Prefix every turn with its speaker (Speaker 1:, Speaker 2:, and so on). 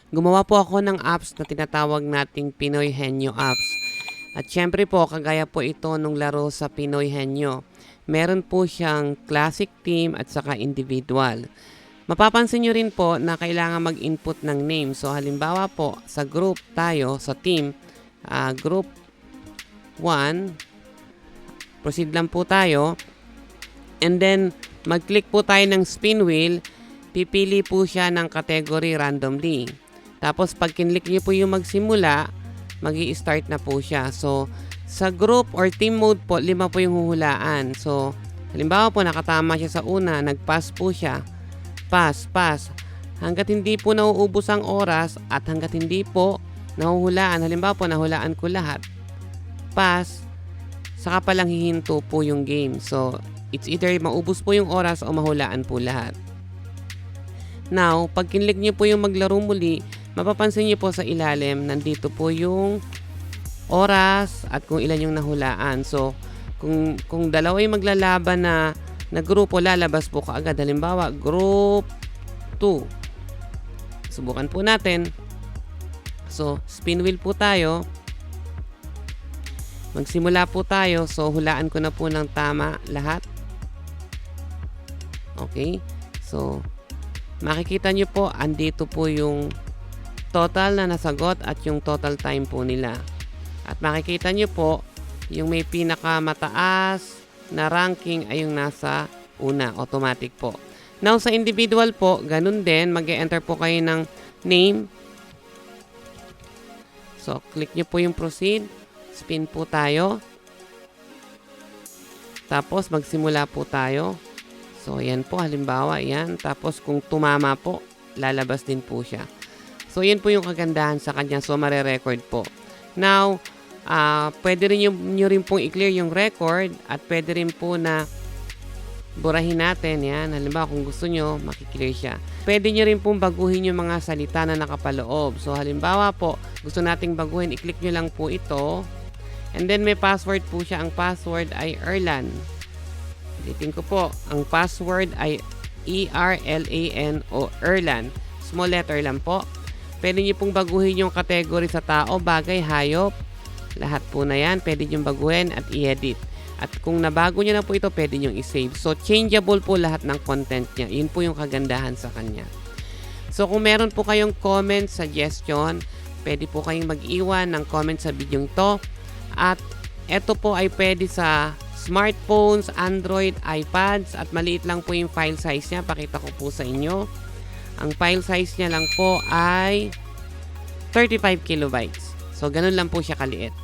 Speaker 1: Gumawa po ako ng apps na tinatawag nating Pinoy Henyo apps. At syempre po, kagaya po ito nung laro sa Pinoy Henyo. Meron po siyang classic team at saka individual. Mapapansin nyo rin po na kailangan mag-input ng name. So halimbawa po, sa group tayo, sa team, group 1, proceed lang po tayo. And then, mag-click po tayo ng spin wheel, pipili po siya ng category randomly. Tapos pag kinlik niyo po yung magsimula, magi-start na po siya. So, sa group or team mode po, 5 po yung huhulaan. So, halimbawa po nakatama siya sa una, nag-pass po siya. Pass, pass. Hanggat hindi po nauubos ang oras at hanggat hindi po nahuhulaan, halimbawa po nahulaan ko lahat, pass, saka pa lang hihinto po yung game. So, it's either maubos po yung oras o mahulaan po lahat. Now, pag kinlik niyo po yung maglaro muli, mapapansin niyo po sa ilalim, nandito po yung oras at kung ilan yung nahulaan. So, kung dalawa yung maglalaban na grupo, lalabas po kaagad. Halimbawa, group 2. Subukan po natin. So, spin wheel po tayo. Magsimula po tayo. So, hulaan ko na po ng tama lahat. Okay. So, makikita nyo po, andito po yung total na nasagot at yung total time po nila. At makikita nyo po, yung may pinakamataas na ranking ay yung nasa una, automatic po. Now, sa individual po, ganun din, mag-e-enter po kayo ng name. So, click nyo po yung proceed. Spin po tayo. Tapos, magsimula po tayo. So, yan po, halimbawa, yan. Tapos, kung tumama po, lalabas din po siya. So, yan po yung kagandahan sa kanya. So, mare-record po. Now, pwede rin nyo rin pong i-clear yung record at pwede rin po na burahin natin. Yan. Halimbawa, kung gusto nyo, makiklear siya. Pwede nyo rin pong baguhin yung mga salita na nakapaloob. So, halimbawa po, gusto nating baguhin, i-click nyo lang po ito. And then, may password po siya. Ang password ay Erlan. Ulitin ko po. Ang password ay ERLAN o Erlan. Small letter lang po. Pwede nyo pong baguhin yung category sa tao, bagay, hayop. Lahat po na yan. Pwede nyo baguhin at i-edit. At kung nabago nyo na po ito, pwede nyo i-save. So, changeable po lahat ng content niya. Yun po yung kagandahan sa kanya. So, kung meron po kayong comment, suggestion, pwede po kayong mag-iwan ng comment sa video to. At ito po ay pwede sa smartphones, Android, iPads. At maliit lang po yung file size niya. Pakita ko po sa inyo. Ang file size niya lang po ay 35 kilobytes. So, ganun lang po siya kaliit.